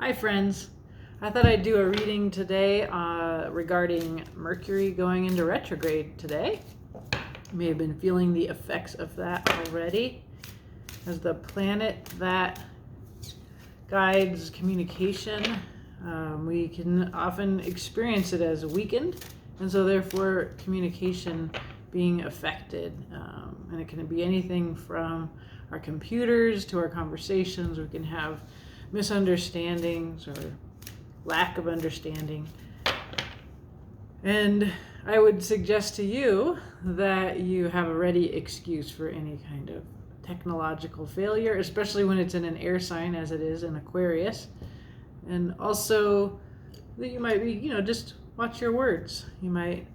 Hi friends, I thought I'd do a reading today regarding Mercury going into retrograde today. You may have been feeling the effects of that already. As the planet that guides communication, we can often experience it as weakened, and so therefore communication being affected. And it can be anything from our computers to our conversations. We can have misunderstandings or lack of understanding. And I would suggest to you that you have a ready excuse for any kind of technological failure, especially when it's in an air sign as it is in Aquarius. And also that you might be, just watch your words. You might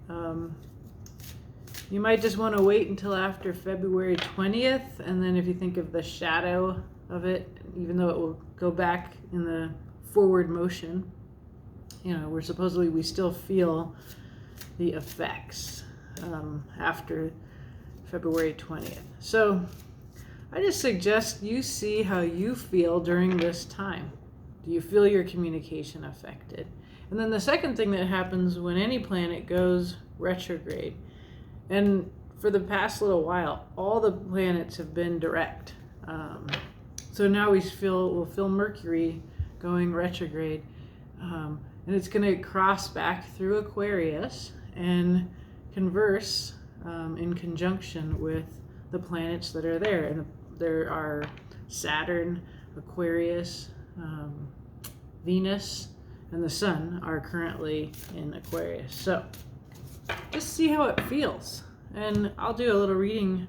just want to wait until after February 20th, and then if you think of the shadow of it, even though it will go back in the forward motion, we still feel the effects after February 20th. So I just suggest you see how you feel during this time. Do you feel your communication affected? And then the second thing that happens when any planet goes retrograde, and for the past little while, all the planets have been direct. So now we'll feel Mercury going retrograde, and it's going to cross back through Aquarius and converse in conjunction with the planets that are there. And there are Saturn, Aquarius, Venus, and the Sun are currently in Aquarius. So just see how it feels. And I'll do a little reading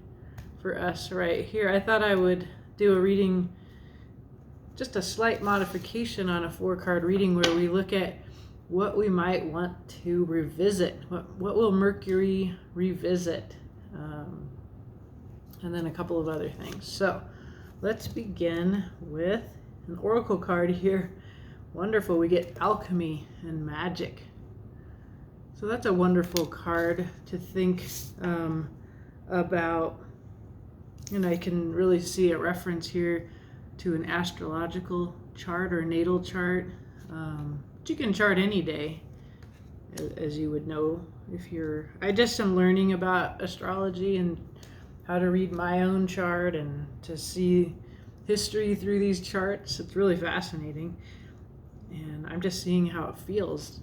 for us right here. I thought I would do a reading, just a slight modification on a 4-card reading where we look at what we might want to revisit. What will Mercury revisit? And then a couple of other things. So let's begin with an oracle card here. Wonderful. We get alchemy and magic. So that's a wonderful card to think about. And I can really see a reference here to an astrological chart or natal chart. But you can chart any day, as you would know I just am learning about astrology and how to read my own chart and to see history through these charts. It's really fascinating. And I'm just seeing how it feels,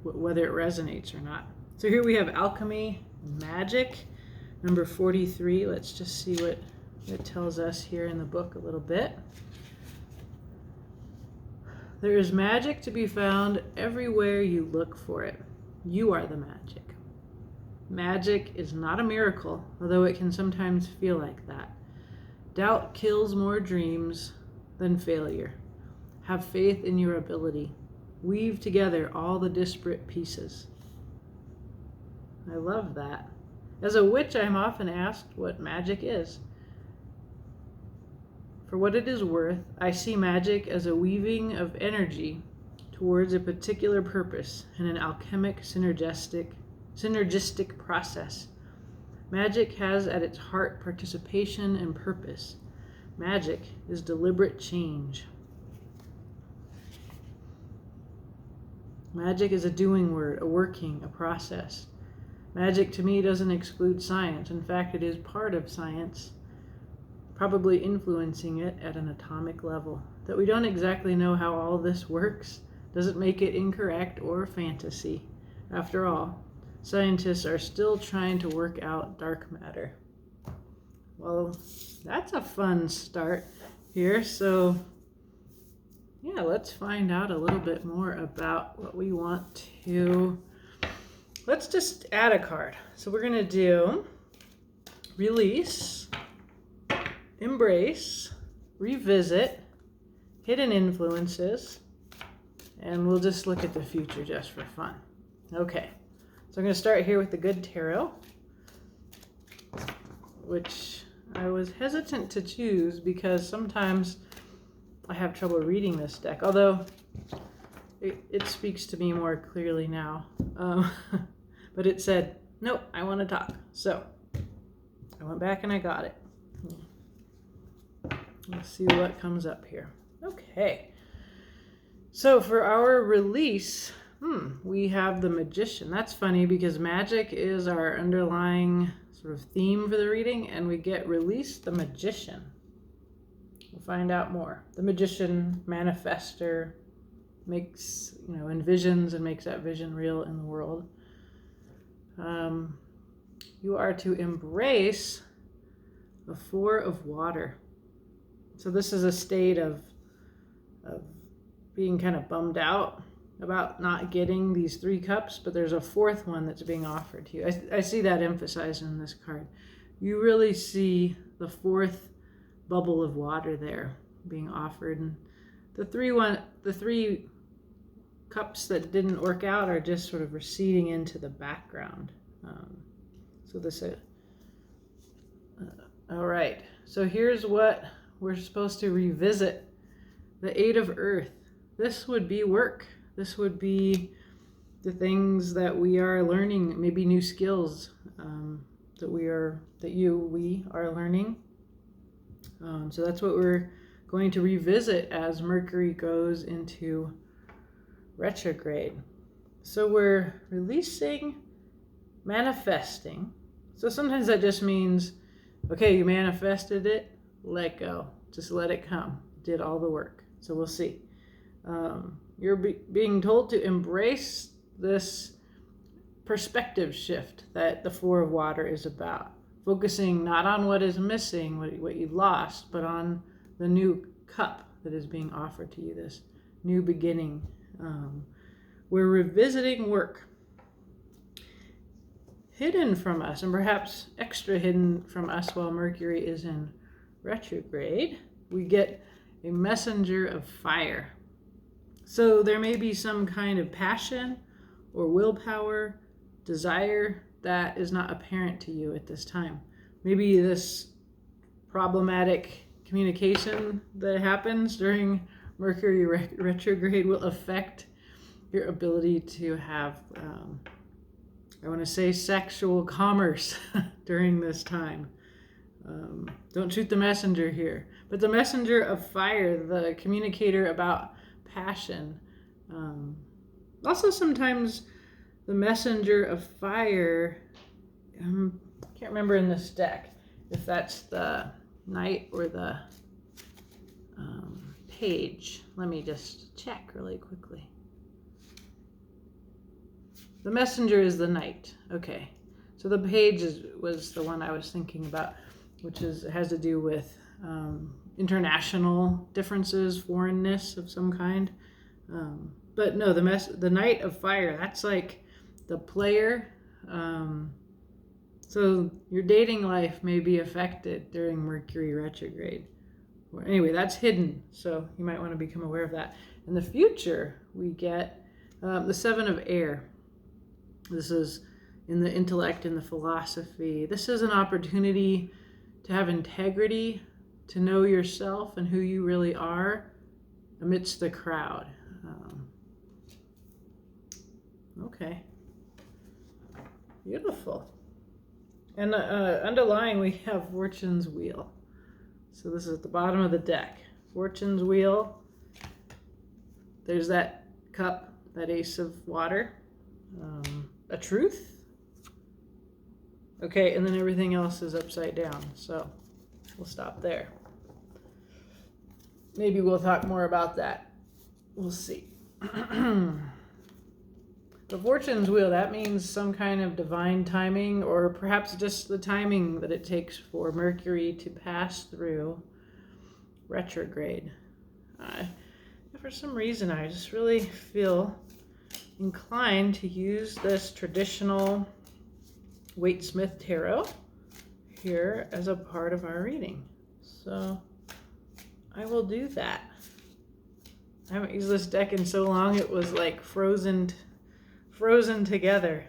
whether it resonates or not. So here we have alchemy, magic, number 43. Let's just see what it tells us here in the book a little bit. There is magic to be found everywhere you look for it. You are the magic. Magic is not a miracle, although it can sometimes feel like that. Doubt kills more dreams than failure. Have faith in your ability. Weave together all the disparate pieces. I love that. As a witch, I'm often asked what magic is. For what it is worth, I see magic as a weaving of energy towards a particular purpose in an alchemic synergistic process. Magic has at its heart participation and purpose. Magic is deliberate change. Magic is a doing word, a working, a process. Magic to me doesn't exclude science. In fact, it is part of science, probably influencing it at an atomic level. That we don't exactly know how all this works doesn't make it incorrect or fantasy. After all, scientists are still trying to work out dark matter. Well, that's a fun start here. So yeah, let's find out a little bit more about what we want to. Let's just add a card. So we're going to do release, embrace, revisit, hidden influences, and we'll just look at the future just for fun. Okay, so I'm going to start here with the Good Tarot, which I was hesitant to choose because sometimes I have trouble reading this deck, although it speaks to me more clearly now. But it said, nope, I want to talk. So I went back and I got it. Let's see what comes up here. Okay. So for our release, we have the Magician. That's funny because magic is our underlying sort of theme for the reading, and we get release the Magician. We'll find out more. The Magician, manifester, makes, envisions and makes that vision real in the world. You are to embrace the Four of Water. So this is a state of being kind of bummed out about not getting these 3 cups, but there's a 4th one that's being offered to you. I see that emphasized in this card. You really see the 4th bubble of water there being offered, and the 3 cups that didn't work out are just sort of receding into the background. So this all right, so here's what we're supposed to revisit. The 8 of Earth. This would be work. This would be the things that we are learning, maybe new skills that we are learning. So that's what we're going to revisit as Mercury goes into retrograde. So we're releasing, manifesting. So sometimes that just means, okay, you manifested it, let go. Just let it come. Did all the work. So we'll see. You're being told to embrace this perspective shift that the 4 of Water is about. Focusing not on what is missing, what you lost, but on the new cup that is being offered to you, this new beginning. We're revisiting work. Hidden from us, and perhaps extra hidden from us while Mercury is in retrograde, we get a messenger of fire. So there may be some kind of passion or willpower, desire that is not apparent to you at this time. Maybe this problematic communication that happens during Mercury retrograde will affect your ability to have, sexual commerce during this time. Don't shoot the messenger here. But the messenger of fire, the communicator about passion. Also sometimes the messenger of fire, can't remember in this deck if that's the knight or the page. Let me just check really quickly. The messenger is the knight. Okay. So the page was the one I was thinking about, which has to do with international differences, foreignness of some kind. But no, the Knight of Fire, that's like the player. So your dating life may be affected during Mercury retrograde. Well, anyway, that's hidden, so you might want to become aware of that. In the future, we get the 7 of Air. This is in the intellect and the philosophy. This is an opportunity to have integrity, to know yourself and who you really are amidst the crowd. Okay. Beautiful. And underlying, we have Fortune's Wheel. So this is at the bottom of the deck. Fortune's Wheel. There's that cup, that Ace of Water. A truth. Okay, and then everything else is upside down. So we'll stop there. Maybe we'll talk more about that. We'll see. The Fortune's Wheel, that means some kind of divine timing, or perhaps just the timing that it takes for Mercury to pass through retrograde. For some reason, I just really feel inclined to use this traditional Waite-Smith tarot here as a part of our reading. So I will do that. I haven't used this deck in so long, it was like frozen together.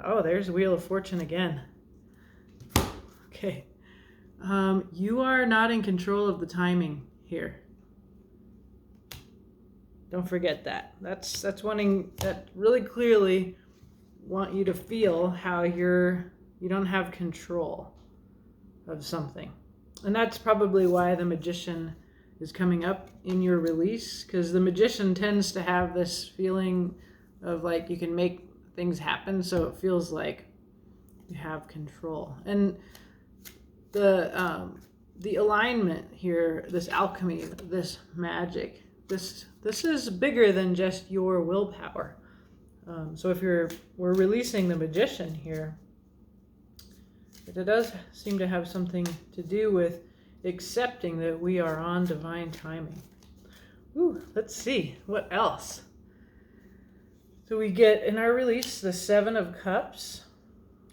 Oh, there's Wheel of Fortune again. Okay. You are not in control of the timing here. Don't forget that. That's wanting that really clearly want you to feel how you don't have control of something. And that's probably why the Magician is coming up in your release, because the Magician tends to have this feeling of like you can make things happen, so it feels like you have control. And the alignment here, this alchemy, this magic, this is bigger than just your willpower. So if we're releasing the Magician here, it does seem to have something to do with accepting that we are on divine timing. Ooh, let's see what else. So we get in our release the Seven of Cups.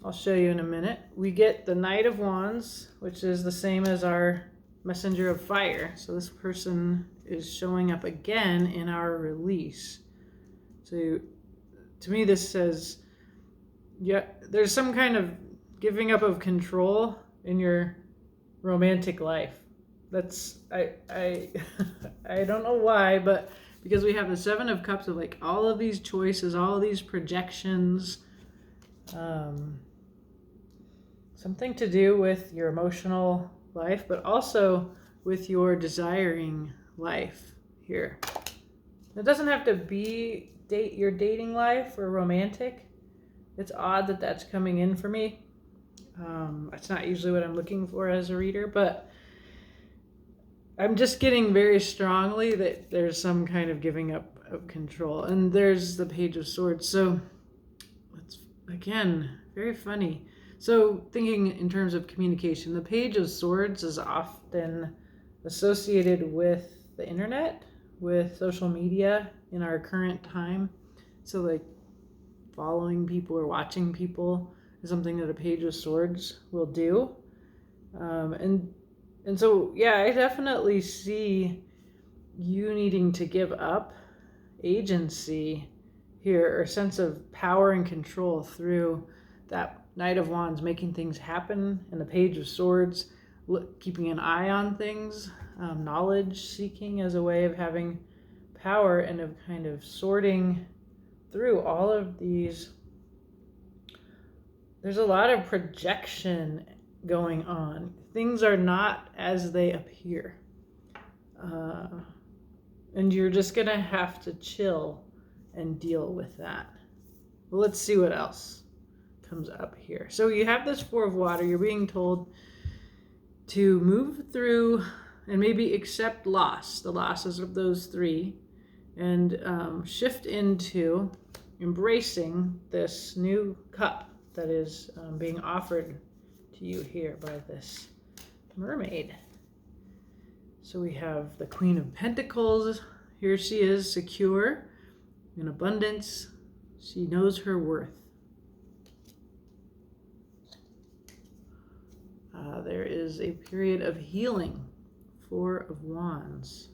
I'll show you in a minute. We get the Knight of Wands, which is the same as our Messenger of Fire. So this person is showing up again in our release. So to me, this says, yeah, there's some kind of giving up of control in your romantic life. That's, I don't know why, but because we have the Seven of Cups of like all of these choices, all of these projections, something to do with your emotional life, but also with your desiring life here. It doesn't have to be your dating life or romantic. It's odd that that's coming in for me. It's not usually what I'm looking for as a reader, but I'm just getting very strongly that there's some kind of giving up of control. And there's the Page of Swords. So it's, again, very funny. So thinking in terms of communication, the Page of Swords is often associated with the internet, with social media in our current time. So like following people or watching people is something that a Page of Swords will do. And so, yeah, I definitely see you needing to give up agency here, or sense of power and control through that Knight of Wands, making things happen, and the Page of Swords, keeping an eye on things, knowledge seeking as a way of having power and of kind of sorting through all of these. There's a lot of projection going on. Things are not as they appear. And you're just going to have to chill and deal with that. Well, let's see what else comes up here. So you have this Four of Water. You're being told to move through and maybe accept loss, the losses of those three, and shift into embracing this new cup that is being offered to you here by this mermaid. So we have the Queen of Pentacles. Here she is, secure, in abundance. She knows her worth. There is a period of healing. Four of Wands.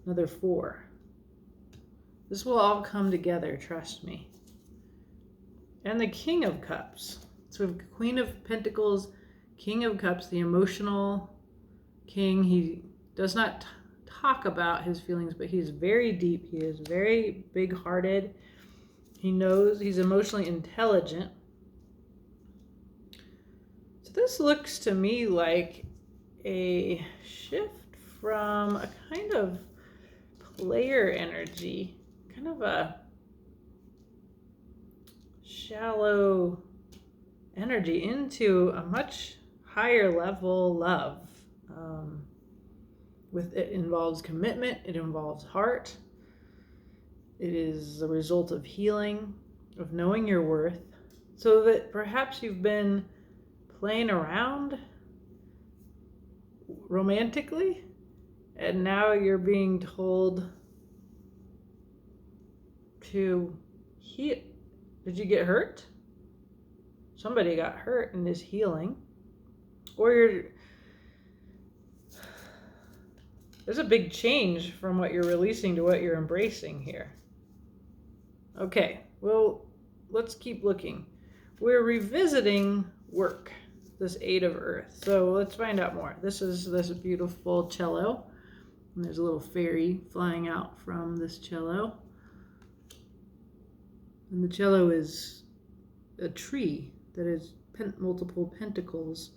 Another four. This will all come together, trust me. And the King of Cups. So we have Queen of Pentacles, King of Cups, the emotional king. He does not talk about his feelings, but he's very deep. He is very big-hearted. He knows, he's emotionally intelligent. So this looks to me like a shift from a kind of player energy, kind of a shallow energy, into a much higher level love. It involves commitment, it involves heart. It is the result of healing, of knowing your worth, so that perhaps you've been playing around romantically, and now you're being told to heal. Did you get hurt? Somebody got hurt and is healing. Or there's a big change from what you're releasing to what you're embracing here. Okay, well, let's keep looking. We're revisiting work, this Eight of Earth. So let's find out more. This is this beautiful cello. And there's a little fairy flying out from this cello. And the cello is a tree that is multiple pentacles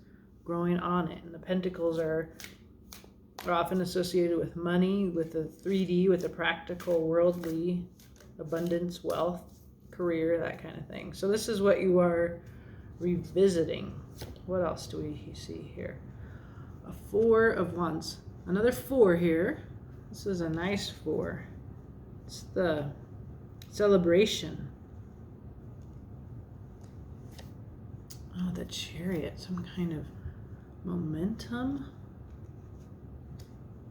growing on it. And the pentacles are are often associated with money, with the 3D, with the practical, worldly, abundance, wealth, career, that kind of thing. So this is what you are revisiting. What else do we see here? A 4 of Wands. Another 4 here. This is a nice 4. It's the celebration. Oh, the Chariot. Some kind of momentum.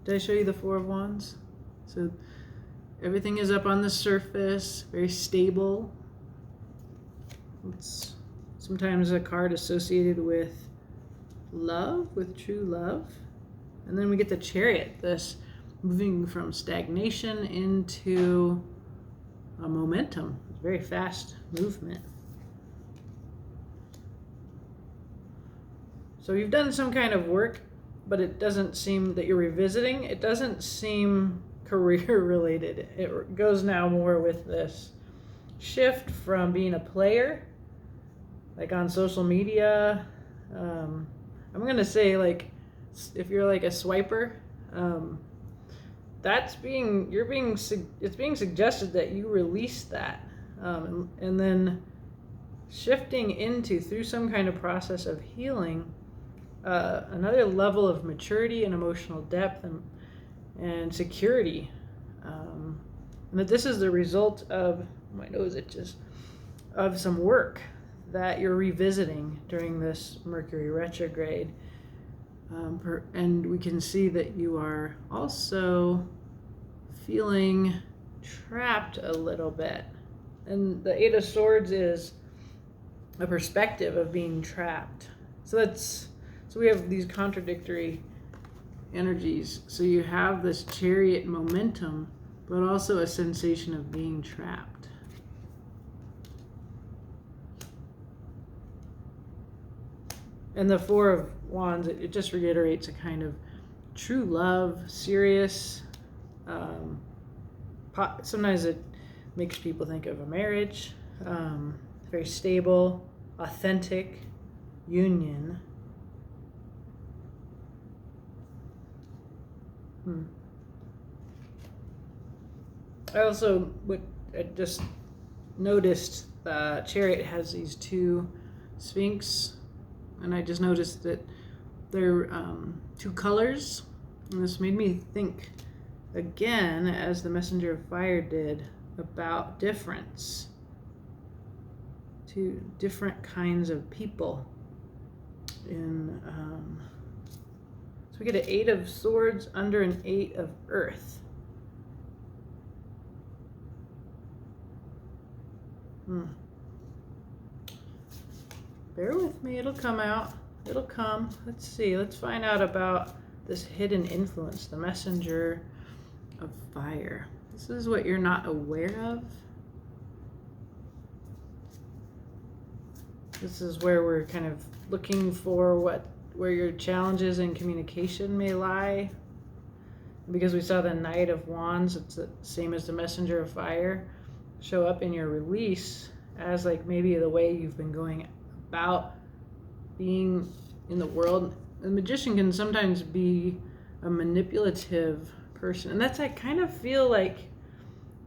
Did I show you the 4 of Wands? So everything is up on the surface, very stable. It's sometimes a card associated with love, with true love. And then we get the Chariot, this moving from stagnation into a momentum, very fast movement. So you've done some kind of work, but it doesn't seem that you're revisiting. It doesn't seem career related. It goes now more with this shift from being a player, like on social media. I'm going to say, like, if you're like a swiper, it's being suggested that you release that, and then shifting into, through some kind of process of healing, another level of maturity and emotional depth and security, and that this is the result of, my nose itches, of some work that you're revisiting during this Mercury retrograde. And we can see that you are also feeling trapped a little bit. And the 8 of Swords is a perspective of being trapped. So we have these contradictory energies. So you have this Chariot momentum, but also a sensation of being trapped. And the 4 of Wands, it just reiterates a kind of true love, serious. Sometimes it makes people think of a marriage, very stable, authentic union. I just noticed the Chariot has these 2 Sphinx, and I just noticed that they're 2 colors, and this made me think again, as the Messenger of Fire did, about difference. 2 different kinds of people. So we get an 8 of Swords under an 8 of Earth. Bear with me, it'll come out. It'll come. Let's see. Let's find out about this hidden influence, the Messenger of Fire. This is what you're not aware of. This is where we're kind of looking for where your challenges in communication may lie. Because we saw the Knight of Wands, it's the same as the Messenger of Fire, show up in your release as like maybe the way you've been going about being in the world. The Magician can sometimes be a manipulative person, and I kind of feel like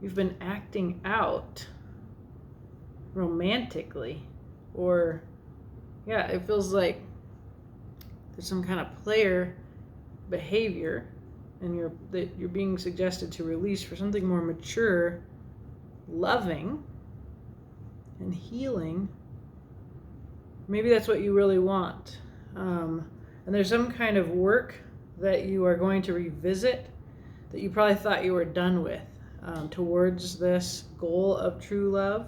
you've been acting out romantically, or it feels like there's some kind of player behavior, and you're being suggested to release for something more mature, loving, and healing. Maybe that's what you really want. And there's some kind of work that you are going to revisit that you probably thought you were done with, towards this goal of true love.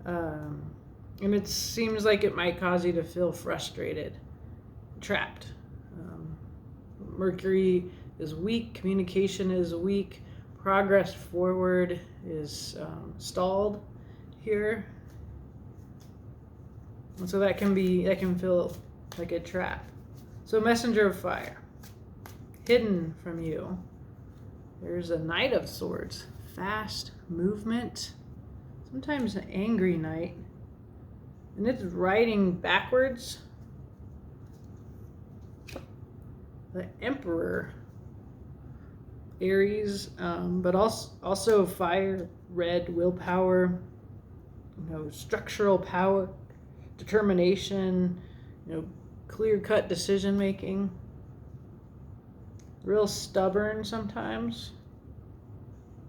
And it seems like it might cause you to feel frustrated, trapped. Mercury is weak, communication is weak, progress forward is stalled here. And so that can feel like a trap. So Messenger of Fire, hidden from you. There's a Knight of Swords, fast movement, sometimes an angry knight. And it's riding backwards. The Emperor, Aries, but also fire, red, willpower, structural power, determination, clear-cut decision making, real stubborn sometimes.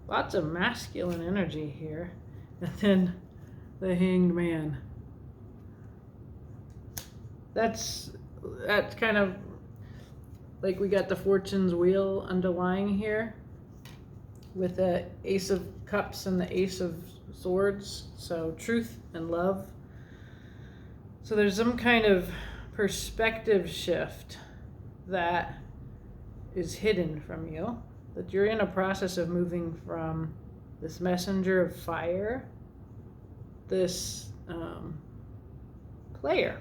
Lots of masculine energy here. And then the Hanged Man. That's kind of like we got the Fortune's Wheel underlying here with the Ace of Cups and the Ace of Swords. So truth and love. So there's some kind of perspective shift that is hidden from you, that you're in a process of moving from this messenger of fire, this player,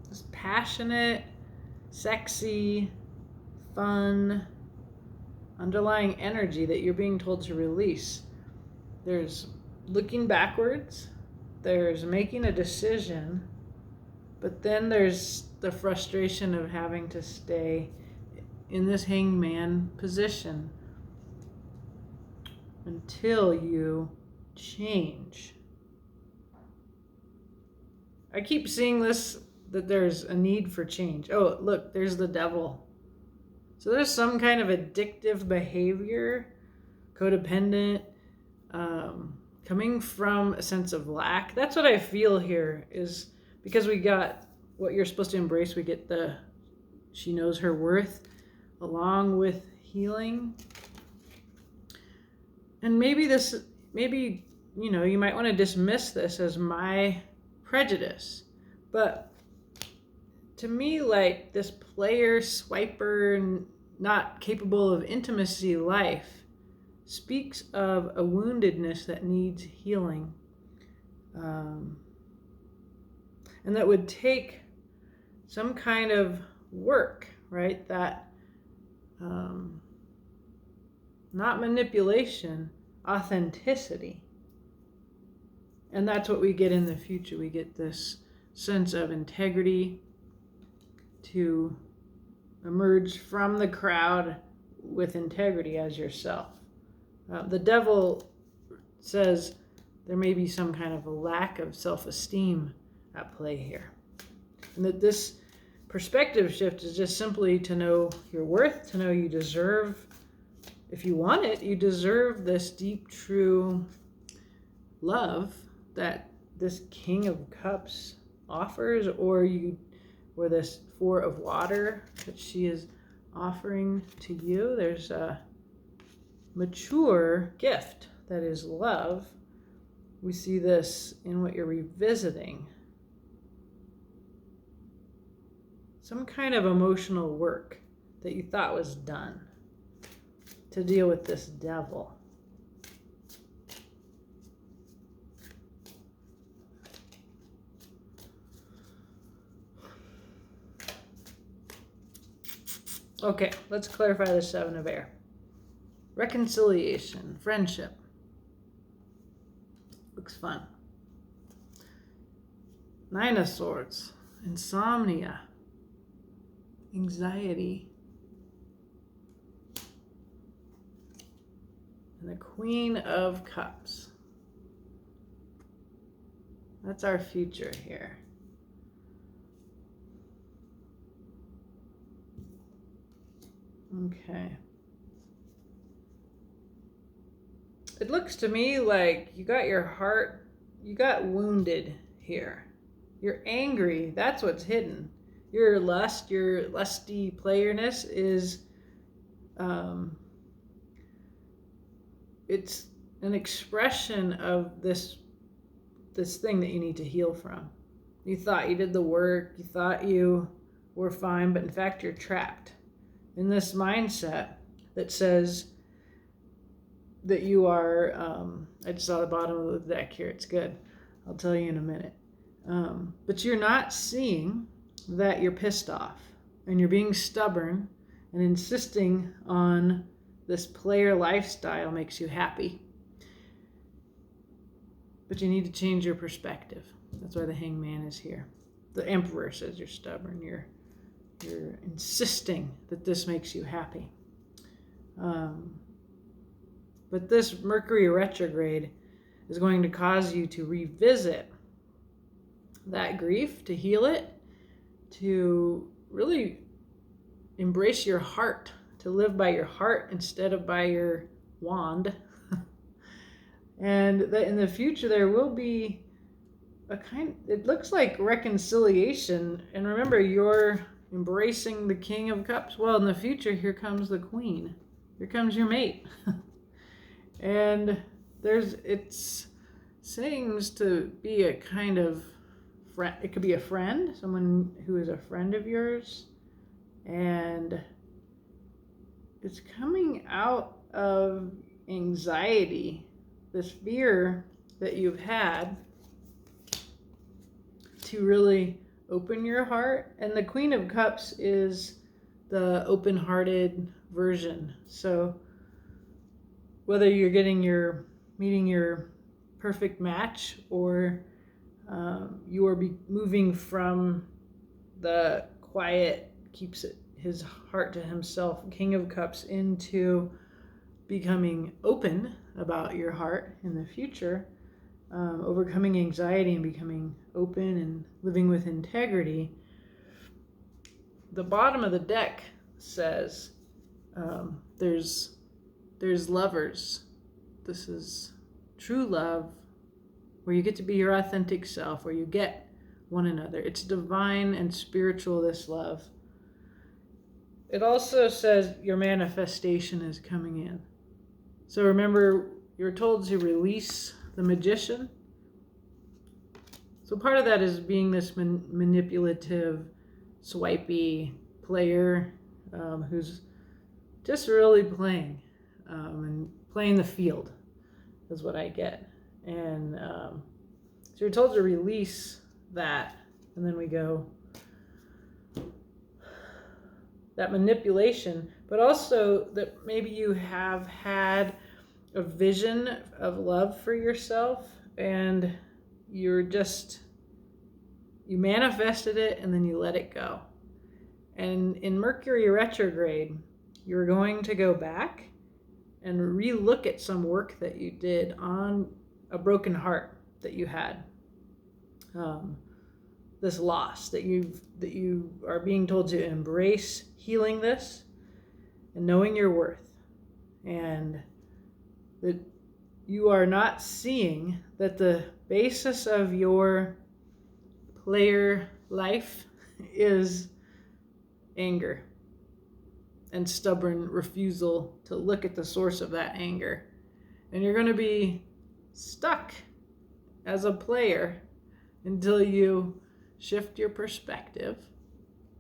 this passionate, sexy, fun, underlying energy that you're being told to release. There's looking backwards, there's making a decision, but then there's the frustration of having to stay in this Hanged Man position until you change. I keep seeing this, that there's a need for change. Oh, look, there's the Devil. So there's some kind of addictive behavior, codependent, coming from a sense of lack. That's what I feel here, is because we got what you're supposed to embrace. We get the she knows her worth along with healing. And maybe you might want to dismiss this as my prejudice, but to me, like, this player, swiper, not capable of intimacy life speaks of a woundedness that needs healing, and that would take some kind of work, right? That not manipulation, authenticity. And that's what we get in the future. We get this sense of integrity, to emerge from the crowd with integrity as yourself. The Devil says there may be some kind of a lack of self-esteem at play here. And that this perspective shift is just simply to know your worth, to know you deserve, if you want it, you deserve this deep, true love that this King of Cups offers, or this Four of Water that she is offering to you. There's a mature gift that is love. We see this in what you're revisiting. Some kind of emotional work that you thought was done to deal with this Devil. Okay, let's clarify the Seven of Air. Reconciliation, friendship. Looks fun. Nine of Swords, insomnia, anxiety. And the Queen of Cups. That's our future here. Okay. It looks to me like you got wounded here. You're angry. That's what's hidden. Your lust, your lusty playerness is, it's an expression of this thing that you need to heal from. You thought you did the work. You thought you were fine, but in fact, you're trapped in this mindset that says that you are, I just saw the bottom of the deck here, it's good, I'll tell you in a minute, but you're not seeing that you're pissed off, and you're being stubborn, and insisting on this player lifestyle makes you happy, but you need to change your perspective. That's why the Hanged Man is here. The Emperor says you're stubborn, you're insisting that this makes you happy. But this Mercury retrograde is going to cause you to revisit that grief, to heal it, to really embrace your heart, to live by your heart instead of by your wand. And that in the future there will be it looks like reconciliation. And remember, you're embracing the King of Cups. Well, in the future, here comes the Queen. Here comes your mate. And it seems to be a kind of friend. It could be a friend, someone who is a friend of yours. And it's coming out of anxiety, this fear that you've had, to really open your heart. And the Queen of Cups is the open-hearted version. So whether you're meeting your perfect match, or you are moving from the quiet, keeps his heart to himself, King of Cups, into becoming open about your heart in the future, overcoming anxiety and becoming open and living with integrity. The bottom of the deck says there's lovers. This is true love, where you get to be your authentic self, where you get one another. It's divine and spiritual, this love. It also says your manifestation is coming in. So remember, you're told to release the magician. So part of that is being this manipulative, swipey player who's just really playing and playing the field is what I get. And so you're told to release that. And then we go that manipulation, but also that maybe you have had a vision of love for yourself, and you manifested it and then you let it go. And in Mercury retrograde, you're going to go back and re-look at some work that you did on a broken heart that you had. This loss that you are being told to embrace, healing this and knowing your worth, and that you are not seeing that the basis of your player life is anger and stubborn refusal to look at the source of that anger. And you're going to be stuck as a player until you shift your perspective.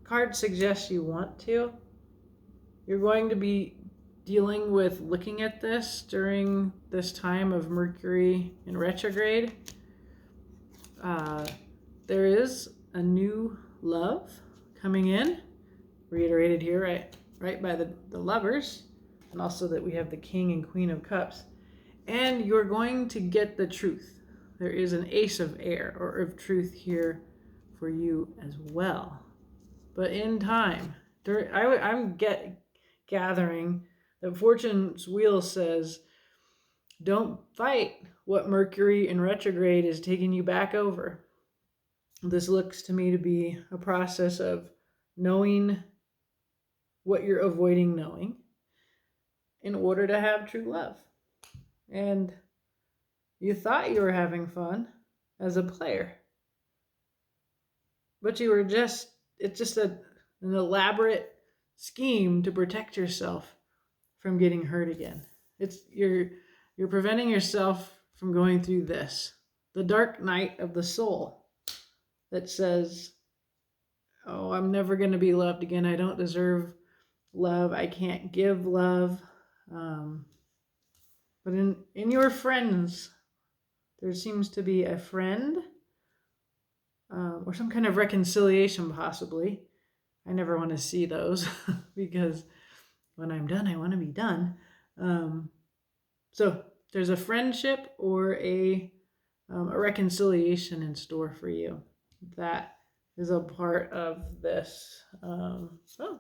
Card suggests you want to. You're going to be dealing with looking at this during this time of Mercury in retrograde. There is a new love coming in, reiterated here right by the lovers, and also that we have the King and Queen of Cups. And you're going to get the truth. There is an Ace of Air, or of truth, here for you as well. But in time, I'm gathering that Fortune's wheel says, don't fight what Mercury in retrograde is taking you back over. This looks to me to be a process of knowing what you're avoiding knowing in order to have true love. And you thought you were having fun as a player, but it's just an elaborate scheme to protect yourself from getting hurt again. You're preventing yourself from going through this, the dark night of the soul that says, oh, I'm never going to be loved again. I don't deserve love. I can't give love. But in your friends, there seems to be a friend or some kind of reconciliation, possibly. I never want to see those because when I'm done, I want to be done. So there's a friendship or a reconciliation in store for you. That is a part of this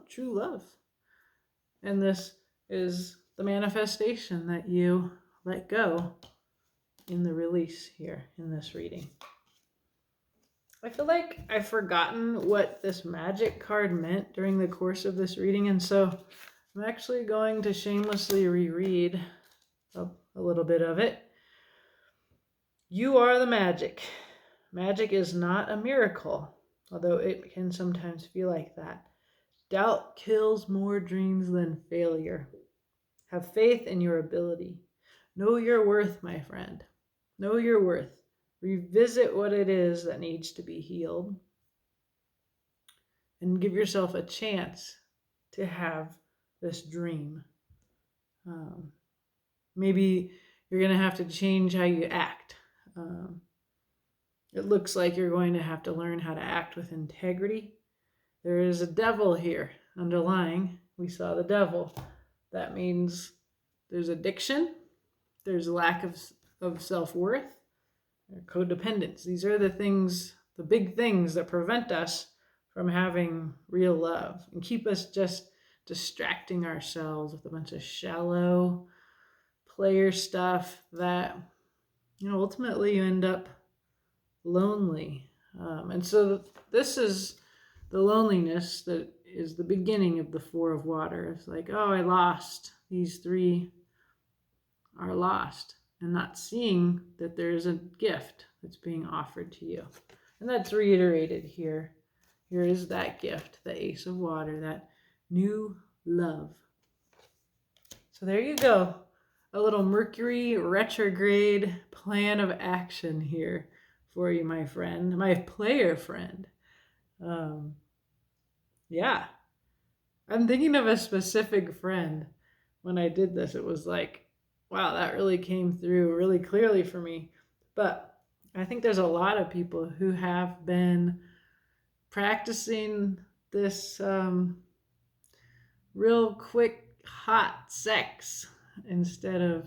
true love. And this is the manifestation that you let go in the release here in this reading. I feel like I've forgotten what this magic card meant during the course of this reading, and so I'm actually going to shamelessly reread a little bit of it. You are the magic. Magic is not a miracle, although it can sometimes feel like that. Doubt kills more dreams than failure. Have faith in your ability. Know your worth, my friend. Know your worth. Revisit what it is that needs to be healed. And give yourself a chance to have this dream. Maybe you're going to have to change how you act. It looks like you're going to have to learn how to act with integrity. There is a devil here underlying. We saw the devil. That means there's addiction, there's lack of self-worth, codependence. These are the things, the big things that prevent us from having real love and keep us just distracting ourselves with a bunch of shallow player stuff that, ultimately you end up lonely. And so this is the loneliness that is the beginning of the Four of Water. It's like, oh, I lost. These three are lost. And not seeing that there's a gift that's being offered to you. And that's reiterated here. Here is that gift, the Ace of Water, that new love. So there you go. A little Mercury retrograde plan of action here for you, my friend, my player friend. Yeah. I'm thinking of a specific friend when I did this. It was like, wow, that really came through really clearly for me. But I think there's a lot of people who have been practicing this real quick, hot sex instead of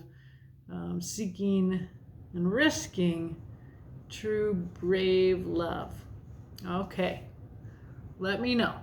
seeking and risking true, brave love. Okay, let me know.